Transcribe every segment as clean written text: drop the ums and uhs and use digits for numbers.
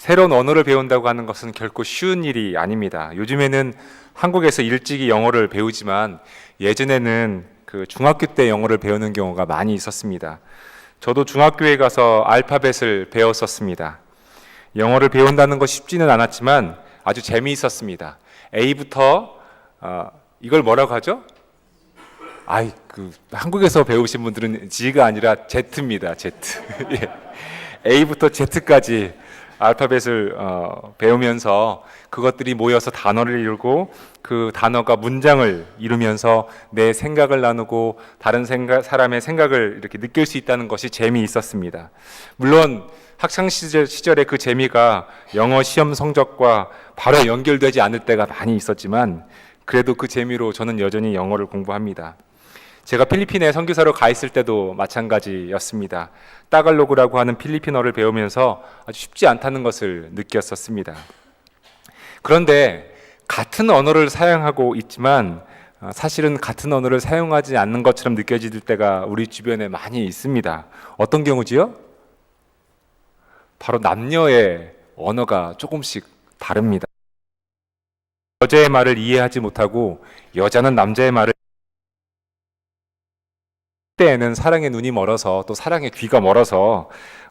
새로운 언어를 배운다고 하는 것은 결코 쉬운 일이 아닙니다. 요즘에는 한국에서 일찍이 영어를 배우지만 예전에는 그 중학교 때 영어를 배우는 경우가 많이 있었습니다. 저도 중학교에 가서 알파벳을 배웠었습니다. 영어를 배운다는 것 쉽지는 않았지만 아주 재미있었습니다. A부터 이걸 뭐라고 하죠? 한국에서 배우신 분들은 G가 아니라 Z입니다. Z. 예. A부터 Z까지 알파벳을 배우면서 그것들이 모여서 단어를 이루고 그 단어가 문장을 이루면서 내 생각을 나누고 다른 사람의 생각을 이렇게 느낄 수 있다는 것이 재미있었습니다. 물론 학창 시절의 그 재미가 영어 시험 성적과 바로 연결되지 않을 때가 많이 있었지만 그래도 그 재미로 저는 여전히 영어를 공부합니다. 제가 필리핀에 선교사로 가 있을 때도 마찬가지였습니다. 따갈로그라고 하는 필리핀어를 배우면서 아주 쉽지 않다는 것을 느꼈었습니다. 그런데 같은 언어를 사용하고 있지만 사실은 같은 언어를 사용하지 않는 것처럼 느껴질 때가 우리 주변에 많이 있습니다. 어떤 경우지요? 바로 남녀의 언어가 조금씩 다릅니다. 여자의 말을 이해하지 못하고 여자는 남자의 말을 때에는 사랑의 눈이 멀어서 또 사랑의 귀가 멀어서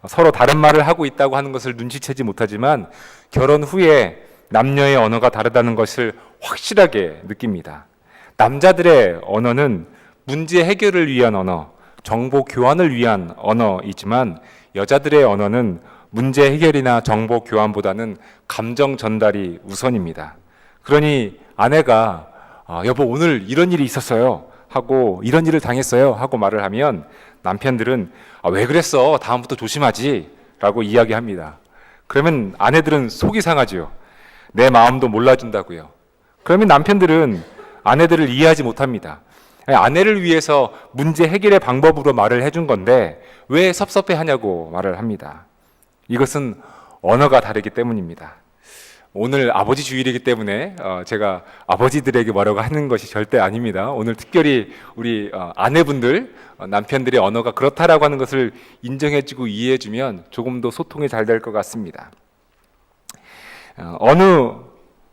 서로 다른 말을 하고 있다고 하는 것을 눈치채지 못하지만 결혼 후에 남녀의 언어가 다르다는 것을 확실하게 느낍니다. 남자들의 언어는 문제 해결을 위한 언어, 정보 교환을 위한 언어이지만 여자들의 언어는 문제 해결이나 정보 교환보다는 감정 전달이 우선입니다. 그러니 아내가 여보 오늘 이런 일이 있었어요 하고 이런 일을 당했어요 하고 말을 하면 남편들은 왜 그랬어? 다음부터 조심하지 라고 이야기합니다. 그러면 아내들은 속이 상하지요. 내 마음도 몰라준다고요. 그러면 남편들은 아내들을 이해하지 못합니다. 아내를 위해서 문제 해결의 방법으로 말을 해준 건데 왜 섭섭해하냐고 말을 합니다. 이것은 언어가 다르기 때문입니다. 오늘 아버지 주일이기 때문에 제가 아버지들에게 뭐라고 하는 것이 절대 아닙니다. 오늘 특별히 우리 아내분들, 남편들의 언어가 그렇다라고 하는 것을 인정해주고 이해해주면 조금 더 소통이 잘 될 것 같습니다.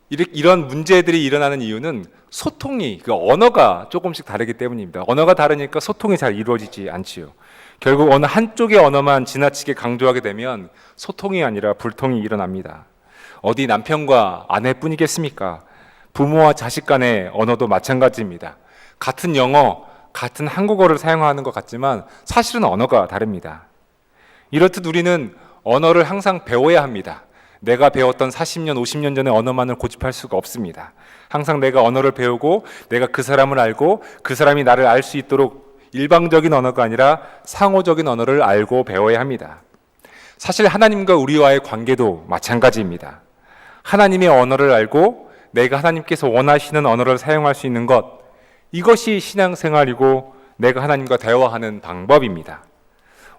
이런 문제들이 일어나는 이유는 소통이, 그 언어가 조금씩 다르기 때문입니다. 언어가 다르니까 소통이 잘 이루어지지 않지요. 결국 어느 한쪽의 언어만 지나치게 강조하게 되면 소통이 아니라 불통이 일어납니다. 어디 남편과 아내뿐이겠습니까? 부모와 자식 간의 언어도 마찬가지입니다. 같은 영어, 같은 한국어를 사용하는 것 같지만 사실은 언어가 다릅니다. 이렇듯 우리는 언어를 항상 배워야 합니다. 내가 배웠던 40년, 50년 전의 언어만을 고집할 수가 없습니다. 항상 내가 언어를 배우고 내가 그 사람을 알고 그 사람이 나를 알 수 있도록 일방적인 언어가 아니라 상호적인 언어를 알고 배워야 합니다. 사실 하나님과 우리와의 관계도 마찬가지입니다. 하나님의 언어를 알고 내가 하나님께서 원하시는 언어를 사용할 수 있는 것, 이것이 신앙생활이고 내가 하나님과 대화하는 방법입니다.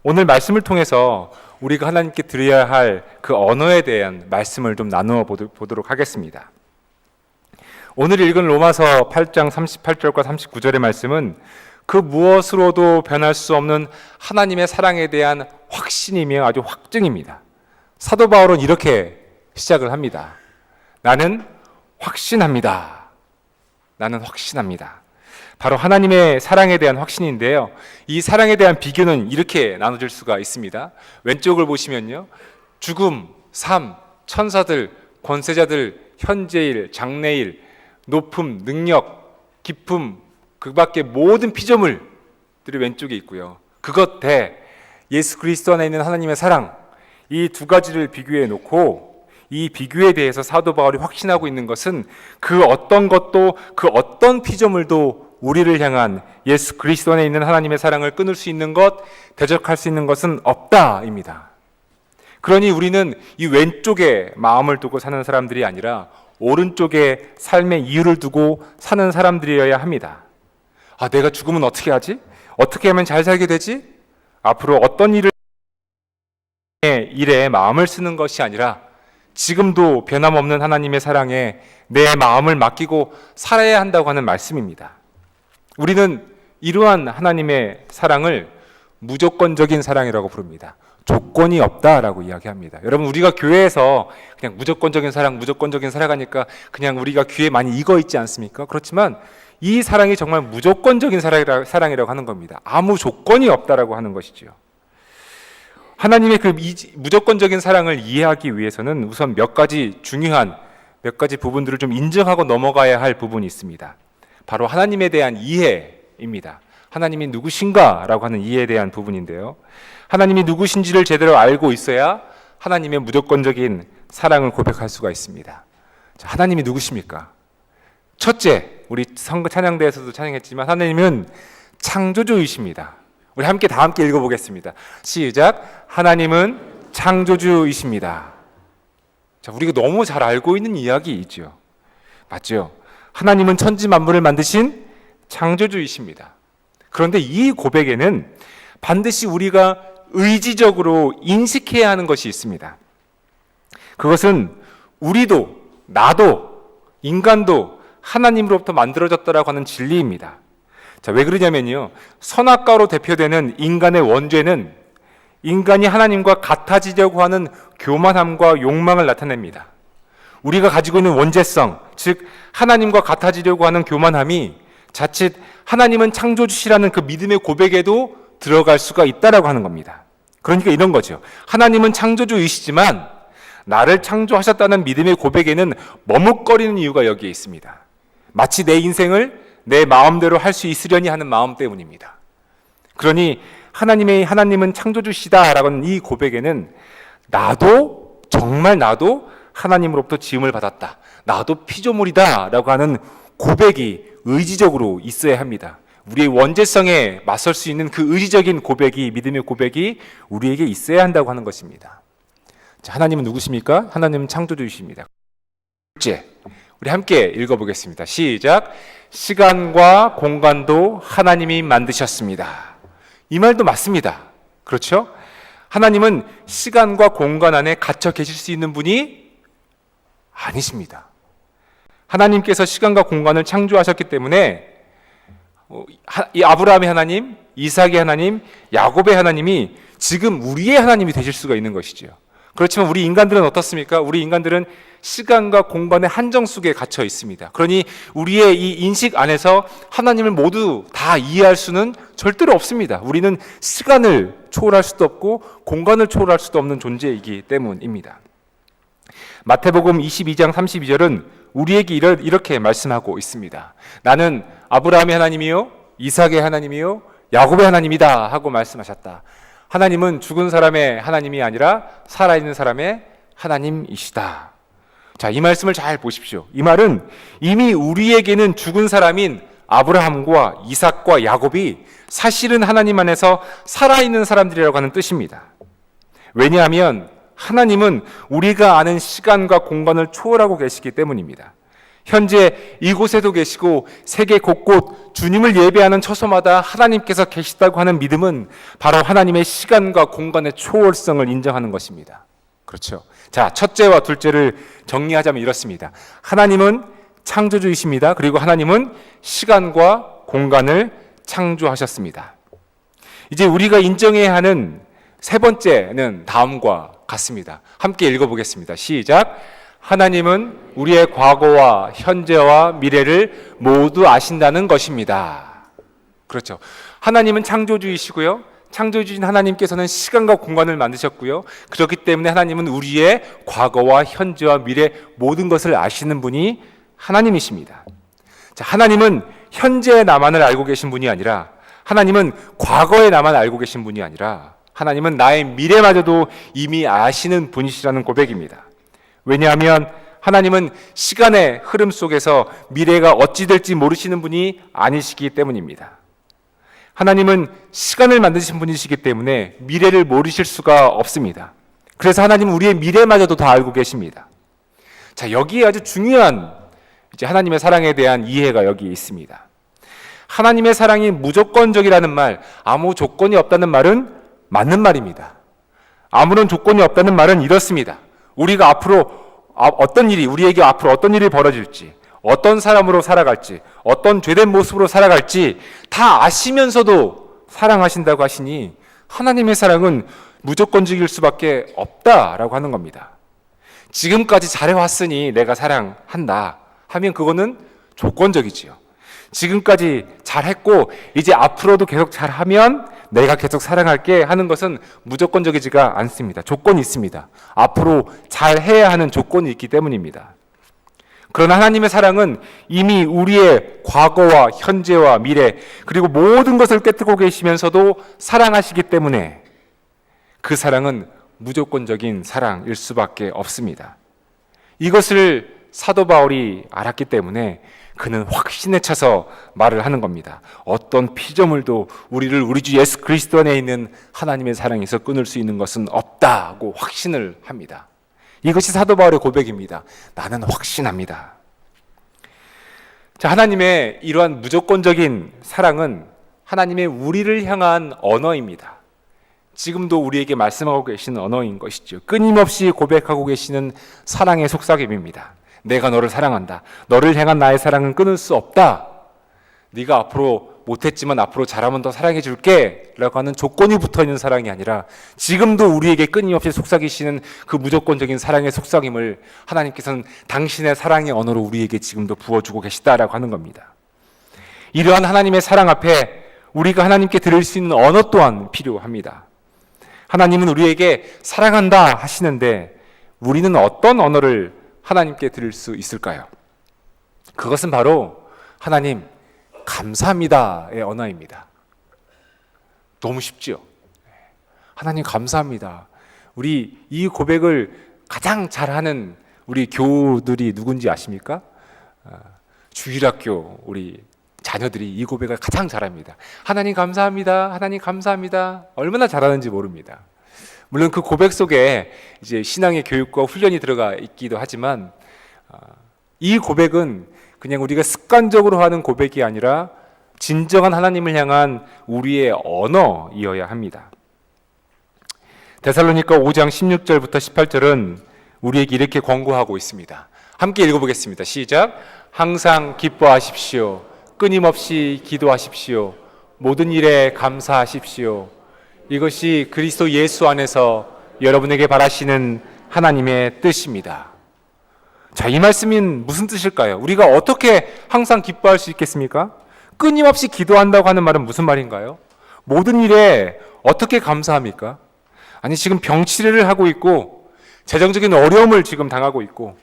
오늘 말씀을 통해서 우리가 하나님께 드려야 할 그 언어에 대한 말씀을 좀 나누어 보도록 하겠습니다. 오늘 읽은 로마서 8장 38절과 39절의 말씀은 그 무엇으로도 변할 수 없는 하나님의 사랑에 대한 확신이며 아주 확증입니다. 사도 바울은 이렇게 시작을 합니다. 나는 확신합니다. 나는 확신합니다. 바로 하나님의 사랑에 대한 확신인데요. 이 사랑에 대한 비교는 이렇게 나눠질 수가 있습니다. 왼쪽을 보시면요. 죽음, 삶, 천사들, 권세자들, 현재일, 장래일, 높음, 능력, 기쁨, 그 밖에 모든 피조물들이 왼쪽에 있고요. 그것 대 예수 그리스도 안에 있는 하나님의 사랑, 이 두 가지를 비교해 놓고 이 비교에 대해서 사도 바울이 확신하고 있는 것은 그 어떤 것도 그 어떤 피조물도 우리를 향한 예수 그리스도 안에 있는 하나님의 사랑을 끊을 수 있는 것, 대적할 수 있는 것은 없다입니다. 그러니 우리는 이 왼쪽에 마음을 두고 사는 사람들이 아니라 오른쪽에 삶의 이유를 두고 사는 사람들이어야 합니다. 내가 죽으면 어떻게 하지? 어떻게 하면 잘 살게 되지? 앞으로 어떤 일에 마음을 쓰는 것이 아니라 지금도 변함없는 하나님의 사랑에 내 마음을 맡기고 살아야 한다고 하는 말씀입니다. 우리는 이러한 하나님의 사랑을 무조건적인 사랑이라고 부릅니다. 조건이 없다라고 이야기합니다. 여러분, 우리가 교회에서 그냥 무조건적인 사랑하니까 그냥 우리가 귀에 많이 익어 있지 않습니까? 그렇지만 이 사랑이 정말 무조건적인 사랑이라고 하는 겁니다. 아무 조건이 없다라고 하는 것이지요. 하나님의 그 무조건적인 사랑을 이해하기 위해서는 우선 몇 가지 부분들을 좀 인정하고 넘어가야 할 부분이 있습니다. 바로 하나님에 대한 이해입니다. 하나님이 누구신가라고 하는 이해에 대한 부분인데요. 하나님이 누구신지를 제대로 알고 있어야 하나님의 무조건적인 사랑을 고백할 수가 있습니다. 자, 하나님이 누구십니까? 첫째, 우리 찬양대에서도 찬양했지만 하나님은 창조주이십니다. 우리 다 함께 읽어보겠습니다. 시작. 하나님은 창조주이십니다. 자, 우리가 너무 잘 알고 있는 이야기이죠. 맞죠? 하나님은 천지 만물을 만드신 창조주이십니다. 그런데 이 고백에는 반드시 우리가 의지적으로 인식해야 하는 것이 있습니다. 그것은 우리도, 나도, 인간도 하나님으로부터 만들어졌다라고 하는 진리입니다. 자, 왜 그러냐면요, 선악과로 대표되는 인간의 원죄는 인간이 하나님과 같아지려고 하는 교만함과 욕망을 나타냅니다. 우리가 가지고 있는 원죄성, 즉 하나님과 같아지려고 하는 교만함이 자칫 하나님은 창조주시라는 그 믿음의 고백에도 들어갈 수가 있다라고 하는 겁니다. 그러니까 이런 거죠. 하나님은 창조주이시지만 나를 창조하셨다는 믿음의 고백에는 머뭇거리는 이유가 여기에 있습니다. 마치 내 인생을 내 마음대로 할 수 있으려니 하는 마음 때문입니다. 그러니 하나님은 창조주시다라고 하는 이 고백에는 정말 나도 하나님으로부터 지음을 받았다, 나도 피조물이다라고 하는 고백이 의지적으로 있어야 합니다. 우리의 원죄성에 맞설 수 있는 그 의지적인 고백이, 믿음의 고백이 우리에게 있어야 한다고 하는 것입니다. 자, 하나님은 누구십니까? 하나님은 창조주이십니다. 둘째, 우리 함께 읽어보겠습니다. 시작. 시간과 공간도 하나님이 만드셨습니다. 이 말도 맞습니다. 그렇죠? 하나님은 시간과 공간 안에 갇혀 계실 수 있는 분이 아니십니다. 하나님께서 시간과 공간을 창조하셨기 때문에 이 아브라함의 하나님, 이삭의 하나님, 야곱의 하나님이 지금 우리의 하나님이 되실 수가 있는 것이죠. 그렇지만 우리 인간들은 어떻습니까? 우리 인간들은 시간과 공간의 한정 속에 갇혀 있습니다. 그러니 우리의 이 인식 안에서 하나님을 모두 다 이해할 수는 절대로 없습니다. 우리는 시간을 초월할 수도 없고 공간을 초월할 수도 없는 존재이기 때문입니다. 마태복음 22장 32절은 우리에게 이렇게 말씀하고 있습니다. 나는 아브라함의 하나님이요, 이삭의 하나님이요, 야곱의 하나님이다 하고 말씀하셨다. 하나님은 죽은 사람의 하나님이 아니라 살아있는 사람의 하나님이시다. 자, 이 말씀을 잘 보십시오. 이 말은 이미 우리에게는 죽은 사람인 아브라함과 이삭과 야곱이 사실은 하나님 안에서 살아있는 사람들이라고 하는 뜻입니다. 왜냐하면 하나님은 우리가 아는 시간과 공간을 초월하고 계시기 때문입니다. 현재 이곳에도 계시고 세계 곳곳 주님을 예배하는 처소마다 하나님께서 계시다고 하는 믿음은 바로 하나님의 시간과 공간의 초월성을 인정하는 것입니다. 그렇죠? 자, 첫째와 둘째를 정리하자면 이렇습니다. 하나님은 창조주이십니다. 그리고 하나님은 시간과 공간을 창조하셨습니다. 이제 우리가 인정해야 하는 세 번째는 다음과 같습니다. 함께 읽어보겠습니다. 시작. 하나님은 우리의 과거와 현재와 미래를 모두 아신다는 것입니다. 그렇죠. 하나님은 창조주이시고요. 창조주인 하나님께서는 시간과 공간을 만드셨고요. 그렇기 때문에 하나님은 우리의 과거와 현재와 미래 모든 것을 아시는 분이 하나님이십니다. 자, 하나님은 현재의 나만을 알고 계신 분이 아니라, 하나님은 과거의 나만 알고 계신 분이 아니라, 하나님은 나의 미래마저도 이미 아시는 분이시라는 고백입니다. 왜냐하면 하나님은 시간의 흐름 속에서 미래가 어찌 될지 모르시는 분이 아니시기 때문입니다. 하나님은 시간을 만드신 분이시기 때문에 미래를 모르실 수가 없습니다. 그래서 하나님은 우리의 미래마저도 다 알고 계십니다. 자, 여기에 아주 중요한 이제 하나님의 사랑에 대한 이해가 여기 있습니다. 하나님의 사랑이 무조건적이라는 말, 아무 조건이 없다는 말은 맞는 말입니다. 아무런 조건이 없다는 말은 이렇습니다. 우리가 우리에게 앞으로 어떤 일이 벌어질지, 어떤 사람으로 살아갈지, 어떤 죄된 모습으로 살아갈지 다 아시면서도 사랑하신다고 하시니 하나님의 사랑은 무조건적일 수밖에 없다라고 하는 겁니다. 지금까지 잘해왔으니 내가 사랑한다 하면 그거는 조건적이지요. 지금까지 잘했고 이제 앞으로도 계속 잘하면 내가 계속 사랑할게 하는 것은 무조건적이지가 않습니다. 조건이 있습니다. 앞으로 잘해야 하는 조건이 있기 때문입니다. 그러나 하나님의 사랑은 이미 우리의 과거와 현재와 미래 그리고 모든 것을 꿰뚫고 계시면서도 사랑하시기 때문에 그 사랑은 무조건적인 사랑일 수밖에 없습니다. 이것을 사도 바울이 알았기 때문에 그는 확신에 차서 말을 하는 겁니다. 어떤 피조물도 우리를 우리 주 예수 그리스도 안에 있는 하나님의 사랑에서 끊을 수 있는 것은 없다고 확신을 합니다. 이것이 사도 바울의 고백입니다. 나는 확신합니다. 자, 하나님의 이러한 무조건적인 사랑은 하나님의 우리를 향한 언어입니다. 지금도 우리에게 말씀하고 계시는 언어인 것이죠. 끊임없이 고백하고 계시는 사랑의 속삭임입니다. 내가 너를 사랑한다. 너를 향한 나의 사랑은 끊을 수 없다. 네가 앞으로 못했지만 앞으로 잘하면 더 사랑해 줄게 라고 하는 조건이 붙어있는 사랑이 아니라 지금도 우리에게 끊임없이 속삭이시는 그 무조건적인 사랑의 속삭임을 하나님께서는 당신의 사랑의 언어로 우리에게 지금도 부어주고 계시다라고 하는 겁니다. 이러한 하나님의 사랑 앞에 우리가 하나님께 들을 수 있는 언어 또한 필요합니다. 하나님은 우리에게 사랑한다 하시는데 우리는 어떤 언어를 하나님께 들을 수 있을까요? 그것은 바로 하나님 감사합니다의 언어입니다. 너무 쉽죠? 하나님 감사합니다. 우리 이 고백을 가장 잘하는 우리 교우들이 누군지 아십니까? 주일학교 우리 자녀들이 이 고백을 가장 잘합니다. 하나님 감사합니다. 하나님 감사합니다. 얼마나 잘하는지 모릅니다. 물론 그 고백 속에 이제 신앙의 교육과 훈련이 들어가 있기도 하지만 이 고백은 그냥 우리가 습관적으로 하는 고백이 아니라 진정한 하나님을 향한 우리의 언어이어야 합니다. 데살로니가 5장 16절부터 18절은 우리에게 이렇게 권고하고 있습니다. 함께 읽어보겠습니다. 시작. 항상 기뻐하십시오. 끊임없이 기도하십시오. 모든 일에 감사하십시오. 이것이 그리스도 예수 안에서 여러분에게 바라시는 하나님의 뜻입니다. 자, 이 말씀은 무슨 뜻일까요? 우리가 어떻게 항상 기뻐할 수 있겠습니까? 끊임없이 기도한다고 하는 말은 무슨 말인가요? 모든 일에 어떻게 감사합니까? 아니, 지금 병치레를 하고 있고 재정적인 어려움을 지금 당하고 있고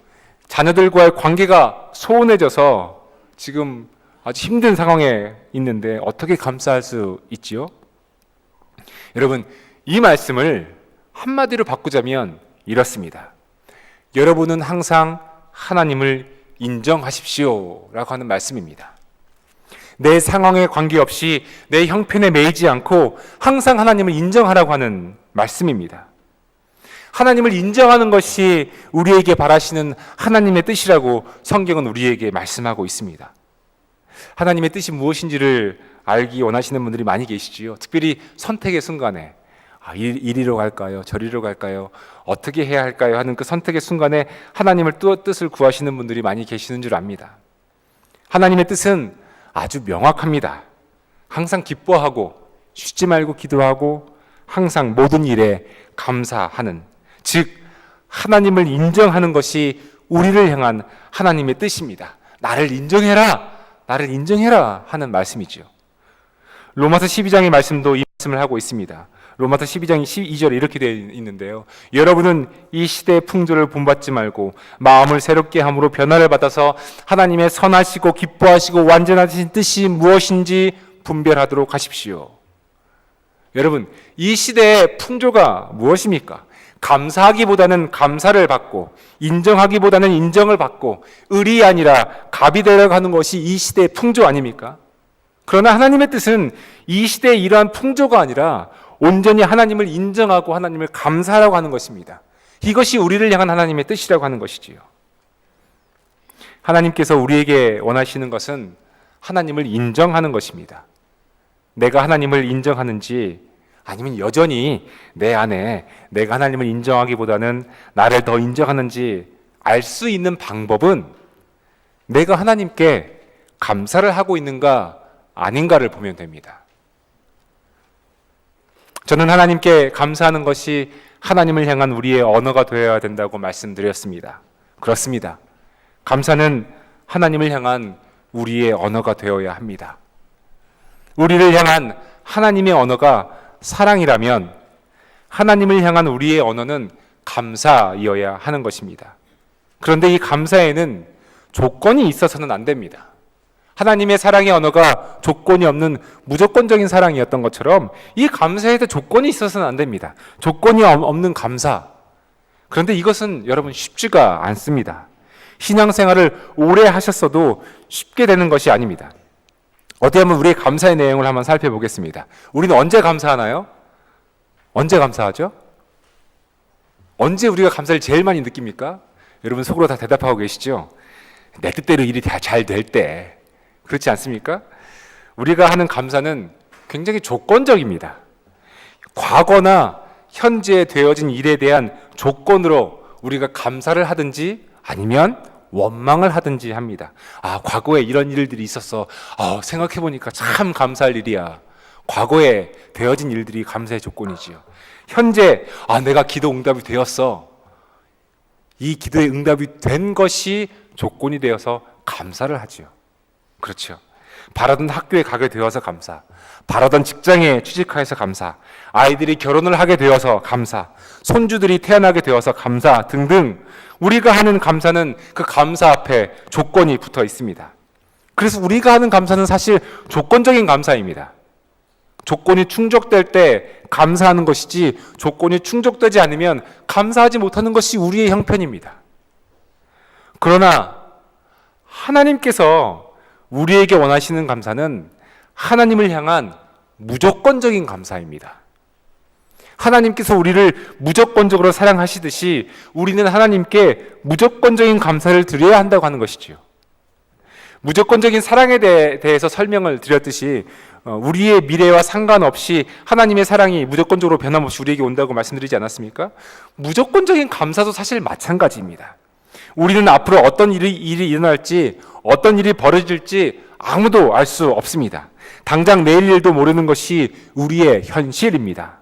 자녀들과의 관계가 소원해져서 지금 아주 힘든 상황에 있는데 어떻게 감사할 수 있지요? 여러분, 이 말씀을 한마디로 바꾸자면 이렇습니다. 여러분은 항상 하나님을 인정하십시오 라고 하는 말씀입니다. 내 상황에 관계없이 내 형편에 매이지 않고 항상 하나님을 인정하라고 하는 말씀입니다. 하나님을 인정하는 것이 우리에게 바라시는 하나님의 뜻이라고 성경은 우리에게 말씀하고 있습니다. 하나님의 뜻이 무엇인지를 알기 원하시는 분들이 많이 계시지요. 특별히 선택의 순간에 이리로 갈까요? 저리로 갈까요? 어떻게 해야 할까요? 하는 그 선택의 순간에 하나님을 뜻을 구하시는 분들이 많이 계시는 줄 압니다. 하나님의 뜻은 아주 명확합니다. 항상 기뻐하고 쉬지 말고 기도하고 항상 모든 일에 감사하는, 즉 하나님을 인정하는 것이 우리를 향한 하나님의 뜻입니다. 나를 인정해라, 나를 인정해라 하는 말씀이죠. 로마서 12장의 말씀도 이 말씀을 하고 있습니다. 로마서 12장 12절에 이렇게 되어 있는데요. 여러분은 이 시대의 풍조를 본받지 말고 마음을 새롭게 함으로 변화를 받아서 하나님의 선하시고 기뻐하시고 완전하신 뜻이 무엇인지 분별하도록 하십시오. 여러분, 이 시대의 풍조가 무엇입니까? 감사하기보다는 감사를 받고 인정하기보다는 인정을 받고 을이 아니라 갑이 되려고 하는 것이 이 시대의 풍조 아닙니까? 그러나 하나님의 뜻은 이 시대의 이러한 풍조가 아니라 온전히 하나님을 인정하고 하나님을 감사하라고 하는 것입니다. 이것이 우리를 향한 하나님의 뜻이라고 하는 것이지요. 하나님께서 우리에게 원하시는 것은 하나님을 인정하는 것입니다. 내가 하나님을 인정하는지 아니면 여전히 내 안에 내가 하나님을 인정하기보다는 나를 더 인정하는지 알 수 있는 방법은 내가 하나님께 감사를 하고 있는가 아닌가를 보면 됩니다. 저는 하나님께 감사하는 것이 하나님을 향한 우리의 언어가 되어야 된다고 말씀드렸습니다. 그렇습니다. 감사는 하나님을 향한 우리의 언어가 되어야 합니다. 우리를 향한 하나님의 언어가 사랑이라면 하나님을 향한 우리의 언어는 감사이어야 하는 것입니다. 그런데 이 감사에는 조건이 있어서는 안 됩니다. 하나님의 사랑의 언어가 조건이 없는 무조건적인 사랑이었던 것처럼 이 감사에도 조건이 있어서는 안 됩니다. 조건이 없는 감사. 그런데 이것은 여러분 쉽지가 않습니다. 신앙생활을 오래 하셨어도 쉽게 되는 것이 아닙니다. 어디 한번 우리의 감사의 내용을 한번 살펴보겠습니다. 우리는 언제 감사하나요? 언제 감사하죠? 언제 우리가 감사를 제일 많이 느낍니까? 여러분 속으로 다 대답하고 계시죠? 내 뜻대로 일이 다 잘 될 때. 그렇지 않습니까? 우리가 하는 감사는 굉장히 조건적입니다. 과거나 현재 되어진 일에 대한 조건으로 우리가 감사를 하든지 아니면 원망을 하든지 합니다. 과거에 이런 일들이 있었어. 생각해보니까 참 감사할 일이야. 과거에 되어진 일들이 감사의 조건이지요. 현재 내가 기도 응답이 되었어. 이 기도의 응답이 된 것이 조건이 되어서 감사를 하지요. 그렇죠. 바라던 학교에 가게 되어서 감사, 바라던 직장에 취직하여서 감사, 아이들이 결혼을 하게 되어서 감사, 손주들이 태어나게 되어서 감사 등등 우리가 하는 감사는 그 감사 앞에 조건이 붙어 있습니다. 그래서 우리가 하는 감사는 사실 조건적인 감사입니다. 조건이 충족될 때 감사하는 것이지 조건이 충족되지 않으면 감사하지 못하는 것이 우리의 형편입니다. 그러나 하나님께서 우리에게 원하시는 감사는 하나님을 향한 무조건적인 감사입니다. 하나님께서 우리를 무조건적으로 사랑하시듯이 우리는 하나님께 무조건적인 감사를 드려야 한다고 하는 것이지요. 무조건적인 사랑에 대해서 설명을 드렸듯이 우리의 미래와 상관없이 하나님의 사랑이 무조건적으로 변함없이 우리에게 온다고 말씀드리지 않았습니까? 무조건적인 감사도 사실 마찬가지입니다. 우리는 앞으로 어떤 일이 일어날지 어떤 일이 벌어질지 아무도 알 수 없습니다. 당장 내일 일도 모르는 것이 우리의 현실입니다.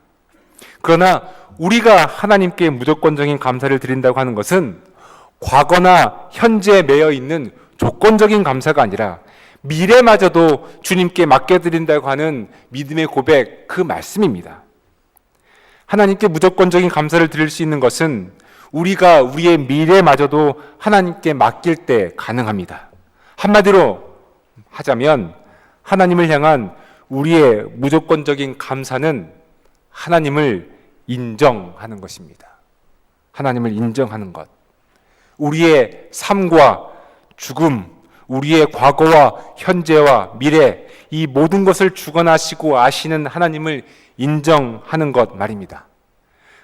그러나 우리가 하나님께 무조건적인 감사를 드린다고 하는 것은 과거나 현재에 매여 있는 조건적인 감사가 아니라 미래마저도 주님께 맡겨드린다고 하는 믿음의 고백, 그 말씀입니다. 하나님께 무조건적인 감사를 드릴 수 있는 것은 우리가 우리의 미래마저도 하나님께 맡길 때 가능합니다. 한마디로 하자면 하나님을 향한 우리의 무조건적인 감사는 하나님을 인정하는 것입니다. 하나님을 인정하는 것. 우리의 삶과 죽음, 우리의 과거와 현재와 미래, 이 모든 것을 주관하시고 아시는 하나님을 인정하는 것 말입니다.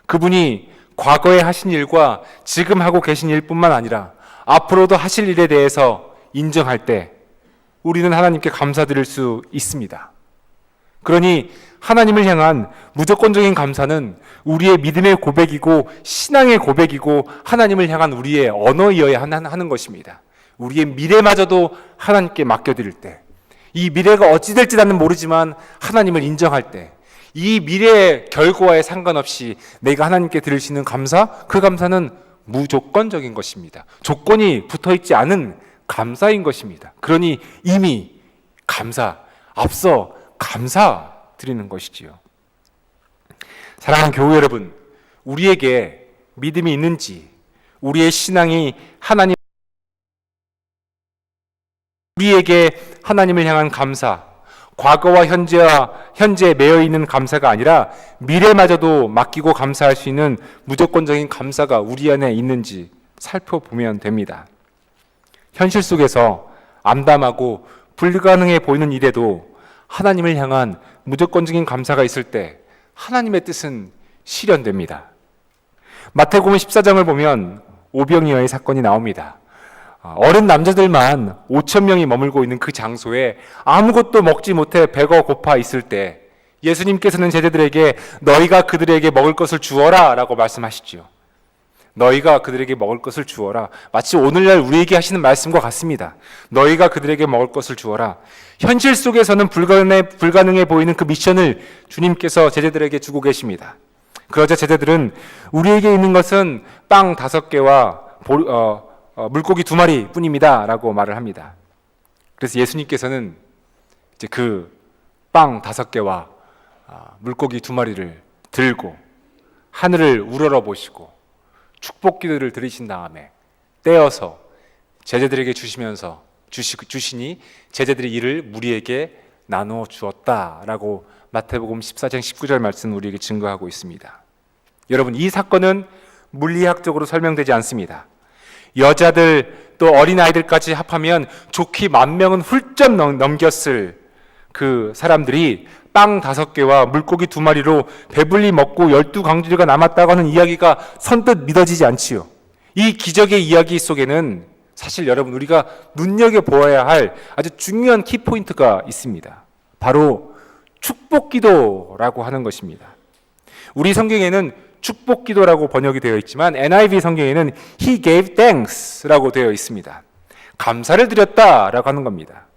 그분이 과거에 하신 일과 지금 하고 계신 일뿐만 아니라 앞으로도 하실 일에 대해서 인정할 때 우리는 하나님께 감사드릴 수 있습니다. 그러니 하나님을 향한 무조건적인 감사는 우리의 믿음의 고백이고 신앙의 고백이고 하나님을 향한 우리의 언어이어야 하는 것입니다. 우리의 미래마저도 하나님께 맡겨드릴 때, 이 미래가 어찌 될지 나는 모르지만 하나님을 인정할 때, 이 미래의 결과에 상관없이 내가 하나님께 드릴 수 있는 감사, 그 감사는 무조건적인 것입니다. 조건이 붙어있지 않은 감사인 것입니다. 그러니 이미 앞서 감사 드리는 것이지요. 사랑하는 교회 여러분, 우리에게 믿음이 있는지, 우리의 신앙이 우리에게 하나님을 향한 감사, 과거와 현재에 매여 있는 감사가 아니라 미래마저도 맡기고 감사할 수 있는 무조건적인 감사가 우리 안에 있는지 살펴보면 됩니다. 현실 속에서 암담하고 불가능해 보이는 일에도 하나님을 향한 무조건적인 감사가 있을 때 하나님의 뜻은 실현됩니다. 마태복음 14장을 보면 오병이어의 사건이 나옵니다. 어린 남자들만 5,000명이 머물고 있는 그 장소에 아무것도 먹지 못해 배가 고파 있을 때 예수님께서는 제자들에게 너희가 그들에게 먹을 것을 주어라 라고 말씀하시죠. 너희가 그들에게 먹을 것을 주어라. 마치 오늘날 우리에게 하시는 말씀과 같습니다. 너희가 그들에게 먹을 것을 주어라. 현실 속에서는 불가능해 보이는 그 미션을 주님께서 제자들에게 주고 계십니다. 그러자 제자들은 우리에게 있는 것은 빵 5개와 물고기 2마리 뿐입니다 라고 말을 합니다. 그래서 예수님께서는 이제 그 빵 5개와 물고기 2마리를 들고 하늘을 우러러 보시고 축복 기도를 드리신 다음에 떼어서 제자들에게 주시니 제자들이 이를 무리에게 나누어 주었다라고 마태복음 14장 19절 말씀 우리에게 증거하고 있습니다. 여러분, 이 사건은 물리학적으로 설명되지 않습니다. 여자들 또 어린아이들까지 합하면 좋게 10,000명은 훌쩍 넘겼을 그 사람들이 빵 5개와 물고기 2마리로 배불리 먹고 12강주리가 남았다고 하는 이야기가 선뜻 믿어지지 않지요. 이 기적의 이야기 속에는 사실 여러분 우리가 눈여겨보아야 할 아주 중요한 키포인트가 있습니다. 바로 축복기도라고 하는 것입니다. 우리 성경에는 축복기도라고 번역이 되어 있지만 NIV 성경에는 He gave thanks라고 되어 있습니다. 감사를 드렸다라고 하는 겁니다.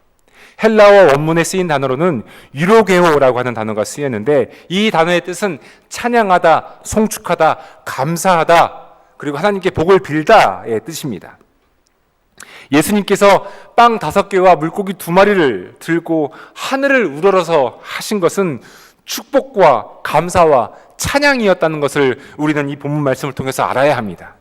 헬라어 원문에 쓰인 단어로는 유로게오라고 하는 단어가 쓰였는데 이 단어의 뜻은 찬양하다, 송축하다, 감사하다, 그리고 하나님께 복을 빌다의 뜻입니다. 예수님께서 빵 5개와 물고기 2마리를 들고 하늘을 우러러서 하신 것은 축복과 감사와 찬양이었다는 것을 우리는 이 본문 말씀을 통해서 알아야 합니다.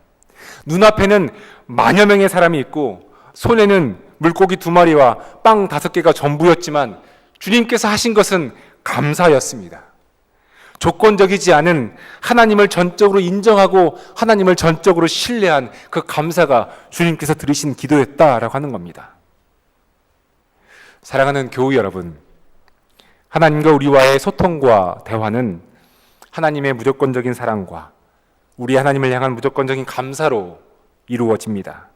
눈앞에는 10,000여 명의 사람이 있고 손에는 물고기 2마리와 빵 5개가 전부였지만 주님께서 하신 것은 감사였습니다. 조건적이지 않은 하나님을 전적으로 인정하고 하나님을 전적으로 신뢰한 그 감사가 주님께서 들으신 기도였다라고 하는 겁니다. 사랑하는 교우 여러분, 하나님과 우리와의 소통과 대화는 하나님의 무조건적인 사랑과 우리 하나님을 향한 무조건적인 감사로 이루어집니다.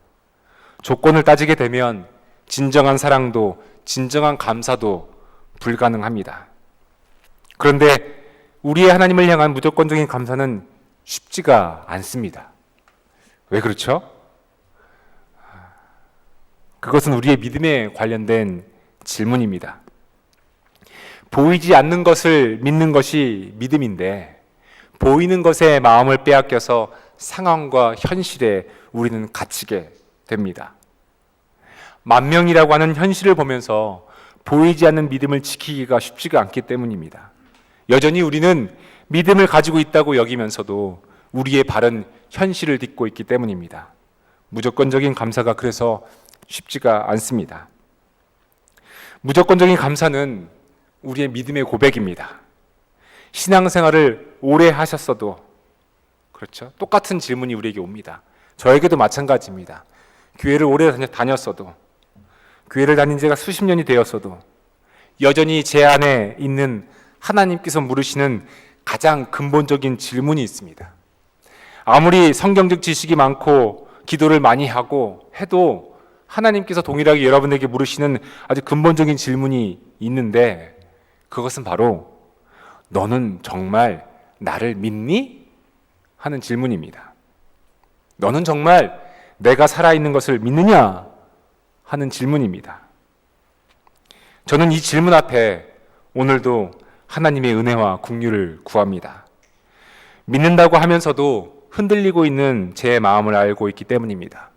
조건을 따지게 되면 진정한 사랑도 진정한 감사도 불가능합니다. 그런데 우리의 하나님을 향한 무조건적인 감사는 쉽지가 않습니다. 왜 그렇죠? 그것은 우리의 믿음에 관련된 질문입니다. 보이지 않는 것을 믿는 것이 믿음인데 보이는 것에 마음을 빼앗겨서 상황과 현실에 우리는 갇히게 됩니다. 만명이라고 하는 현실을 보면서 보이지 않는 믿음을 지키기가 쉽지가 않기 때문입니다. 여전히 우리는 믿음을 가지고 있다고 여기면서도 우리의 발은 현실을 딛고 있기 때문입니다. 무조건적인 감사가 그래서 쉽지가 않습니다. 무조건적인 감사는 우리의 믿음의 고백입니다. 신앙생활을 오래 하셨어도 그렇죠? 똑같은 질문이 우리에게 옵니다. 저에게도 마찬가지입니다. 교회를 오래 다녔어도 교회를 다닌 지가 수십 년이 되었어도 여전히 제 안에 있는 하나님께서 물으시는 가장 근본적인 질문이 있습니다. 아무리 성경적 지식이 많고 기도를 많이 하고 해도 하나님께서 동일하게 여러분에게 물으시는 아주 근본적인 질문이 있는데 그것은 바로 너는 정말 나를 믿니? 하는 질문입니다. 너는 정말 내가 살아있는 것을 믿느냐? 하는 질문입니다. 저는 이 질문 앞에 오늘도 하나님의 은혜와 긍휼을 구합니다. 믿는다고 하면서도 흔들리고 있는 제 마음을 알고 있기 때문입니다.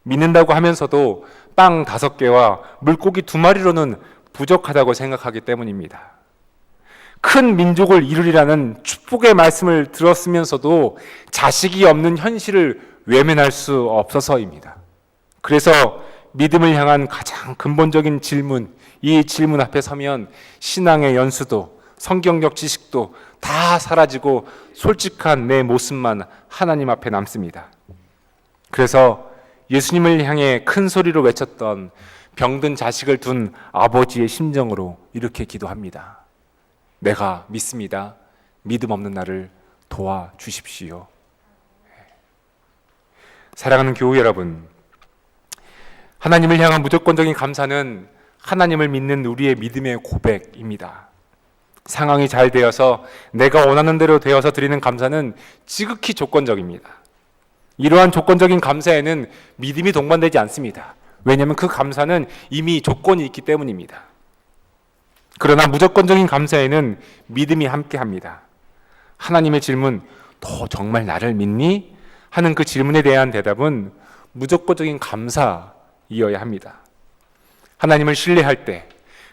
믿는다고 하면서도 빵 5개와 물고기 2마리로는 부족하다고 생각하기 때문입니다. 큰 민족을 이루리라는 축복의 말씀을 들었으면서도 자식이 없는 현실을 외면할 수 없어서입니다. 그래서 믿음을 향한 가장 근본적인 질문, 이 질문 앞에 서면 신앙의 연수도 성경적 지식도 다 사라지고 솔직한 내 모습만 하나님 앞에 남습니다. 그래서 예수님을 향해 큰 소리로 외쳤던 병든 자식을 둔 아버지의 심정으로 이렇게 기도합니다. 내가 믿습니다. 믿음 없는 나를 도와주십시오. 사랑하는 교우 여러분, 하나님을 향한 무조건적인 감사는 하나님을 믿는 우리의 믿음의 고백입니다. 상황이 잘 되어서 내가 원하는 대로 되어서 드리는 감사는 지극히 조건적입니다. 이러한 조건적인 감사에는 믿음이 동반되지 않습니다. 왜냐하면 그 감사는 이미 조건이 있기 때문입니다. 그러나 무조건적인 감사에는 믿음이 함께합니다. 하나님의 질문, 너 정말 나를 믿니? 하는 그 질문에 대한 대답은 무조건적인 감사이어야 합니다. 하나님을 신뢰할 때,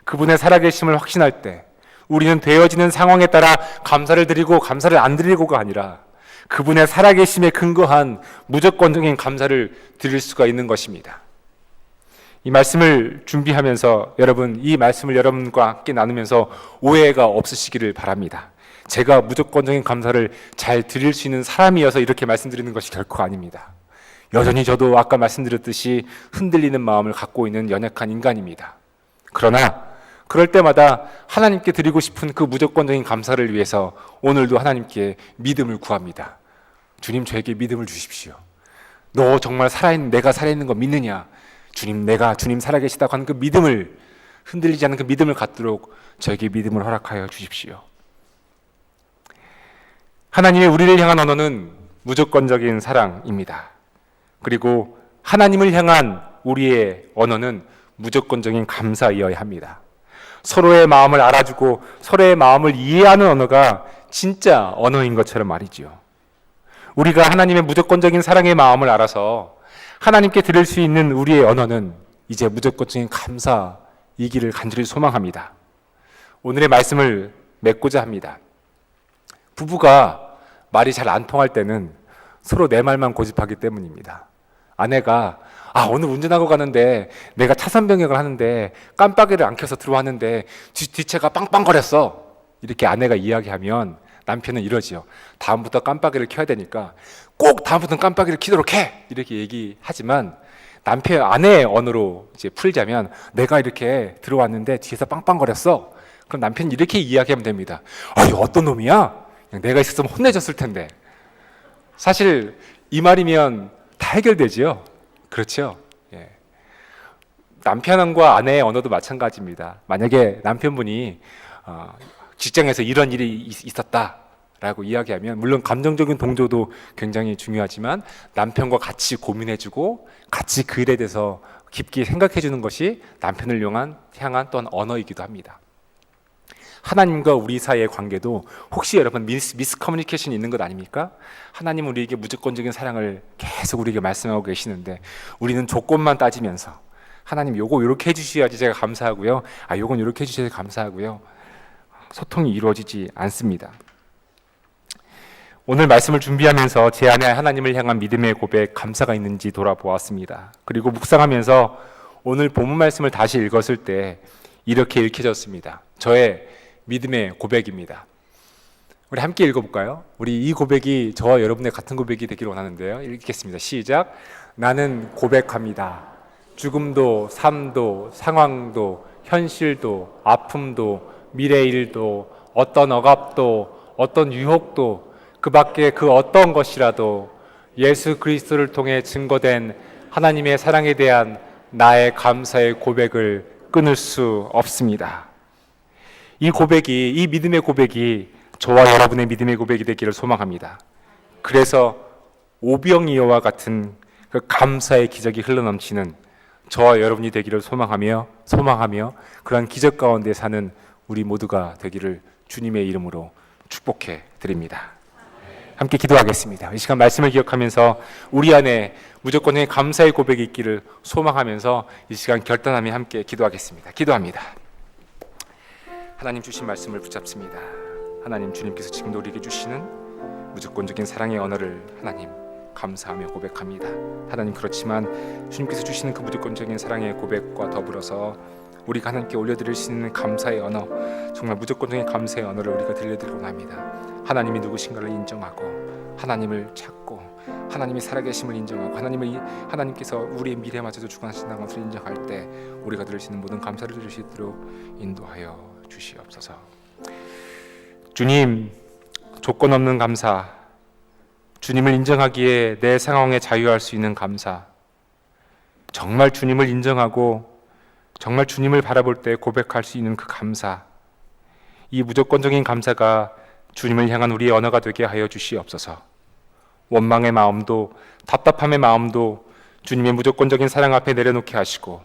그분의 살아계심을 확신할 때 우리는 되어지는 상황에 따라 감사를 드리고 감사를 안 드리고가 아니라 그분의 살아계심에 근거한 무조건적인 감사를 드릴 수가 있는 것입니다. 이 말씀을 준비하면서 이 말씀을 여러분과 함께 나누면서 오해가 없으시기를 바랍니다. 제가 무조건적인 감사를 잘 드릴 수 있는 사람이어서 이렇게 말씀드리는 것이 결코 아닙니다. 여전히 저도 아까 말씀드렸듯이 흔들리는 마음을 갖고 있는 연약한 인간입니다. 그러나 그럴 때마다 하나님께 드리고 싶은 그 무조건적인 감사를 위해서 오늘도 하나님께 믿음을 구합니다. 주님, 저에게 믿음을 주십시오. 너 정말 내가 살아있는 거 믿느냐? 주님, 내가 주님 살아계시다고 하는 그 믿음을, 흔들리지 않는 그 믿음을 갖도록 저에게 믿음을 허락하여 주십시오. 하나님의 우리를 향한 언어는 무조건적인 사랑입니다. 그리고 하나님을 향한 우리의 언어는 무조건적인 감사이어야 합니다. 서로의 마음을 알아주고 서로의 마음을 이해하는 언어가 진짜 언어인 것처럼 말이죠. 우리가 하나님의 무조건적인 사랑의 마음을 알아서 하나님께 드릴 수 있는 우리의 언어는 이제 무조건적인 감사이기를 간절히 소망합니다. 오늘의 말씀을 맺고자 합니다. 부부가 말이 잘 안 통할 때는 서로 내 말만 고집하기 때문입니다. 아내가 오늘 운전하고 가는데 내가 차선 변경을 하는데 깜빡이를 안 켜서 들어왔는데 뒷차가 빵빵거렸어. 이렇게 아내가 이야기하면 남편은 이러지요. 다음부터 깜빡이를 켜야 되니까 꼭 다음부터는 깜빡이를 켜도록 해. 이렇게 얘기하지만 아내의 언어로 이제 풀자면 내가 이렇게 들어왔는데 뒤에서 빵빵거렸어. 그럼 남편이 이렇게 이야기하면 됩니다. 이거 어떤 놈이야? 내가 있었으면 혼내줬을 텐데. 사실 이 말이면 다 해결되지요. 그렇죠? 예. 남편과 아내의 언어도 마찬가지입니다. 만약에 남편분이 직장에서 이런 일이 있었다라고 이야기하면 물론 감정적인 동조도 굉장히 중요하지만 남편과 같이 고민해주고 같이 그 일에 대해서 깊게 생각해주는 것이 남편을 향한 또한 언어이기도 합니다. 하나님과 우리 사이의 관계도 혹시 여러분 미스커뮤니케이션이 있는 것 아닙니까? 하나님은 우리에게 무조건적인 사랑을 계속 우리에게 말씀하고 계시는데 우리는 조건만 따지면서 하나님 요거 이렇게 해주셔야지 제가 감사하고요. 요건 이렇게 해주셔야 감사하고요. 소통이 이루어지지 않습니다. 오늘 말씀을 준비하면서 제 안에 하나님을 향한 믿음의 고백, 감사가 있는지 돌아보았습니다. 그리고 묵상하면서 오늘 본문 말씀을 다시 읽었을 때 이렇게 읽혀졌습니다. 저의 믿음의 고백입니다. 우리 함께 읽어볼까요? 우리 이 고백이 저와 여러분의 같은 고백이 되기를 원하는데요. 읽겠습니다. 시작. 나는 고백합니다. 죽음도 삶도 상황도 현실도 아픔도 미래일도 어떤 억압도 어떤 유혹도 그 밖에 그 어떤 것이라도 예수 그리스도를 통해 증거된 하나님의 사랑에 대한 나의 감사의 고백을 끊을 수 없습니다. 이 믿음의 고백이 저와 여러분의 믿음의 고백이 되기를 소망합니다. 그래서 오병이어와 같은 그 감사의 기적이 흘러넘치는 저와 여러분이 되기를 소망하며 그러한 기적 가운데 사는 우리 모두가 되기를 주님의 이름으로 축복해 드립니다. 함께 기도하겠습니다. 이 시간 말씀을 기억하면서 우리 안에 무조건의 감사의 고백이 있기를 소망하면서 이 시간 결단하며 함께 기도하겠습니다. 기도합니다. 하나님 주신 말씀을 붙잡습니다. 하나님 주님께서 지금도 우리에게 주시는 무조건적인 사랑의 언어를 하나님 감사하며 고백합니다. 하나님 그렇지만 주님께서 주시는 그 무조건적인 사랑의 고백과 더불어서 우리가 하나님께 올려드릴 수 있는 감사의 언어, 정말 무조건적인 감사의 언어를 우리가 들려드리곤 합니다. 하나님이 누구신가를 인정하고 하나님을 찾고 하나님이 살아계심을 인정하고 하나님께서 우리의 미래마저도 주관하신다는 것을 인정할 때 우리가 들을 수 있는 모든 감사를 드릴 수 있도록 인도하여 주시옵소서. 주님, 조건 없는 감사, 주님을 인정하기에 내 상황에 자유할 수 있는 감사, 정말 주님을 인정하고 정말 주님을 바라볼 때 고백할 수 있는 그 감사, 이 무조건적인 감사가 주님을 향한 우리의 언어가 되게 하여 주시옵소서. 원망의 마음도 답답함의 마음도 주님의 무조건적인 사랑 앞에 내려놓게 하시고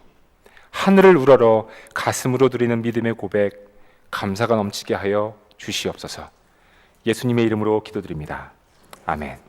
하늘을 우러러 가슴으로 드리는 믿음의 고백, 감사가 넘치게 하여 주시옵소서. 예수님의 이름으로 기도드립니다. 아멘.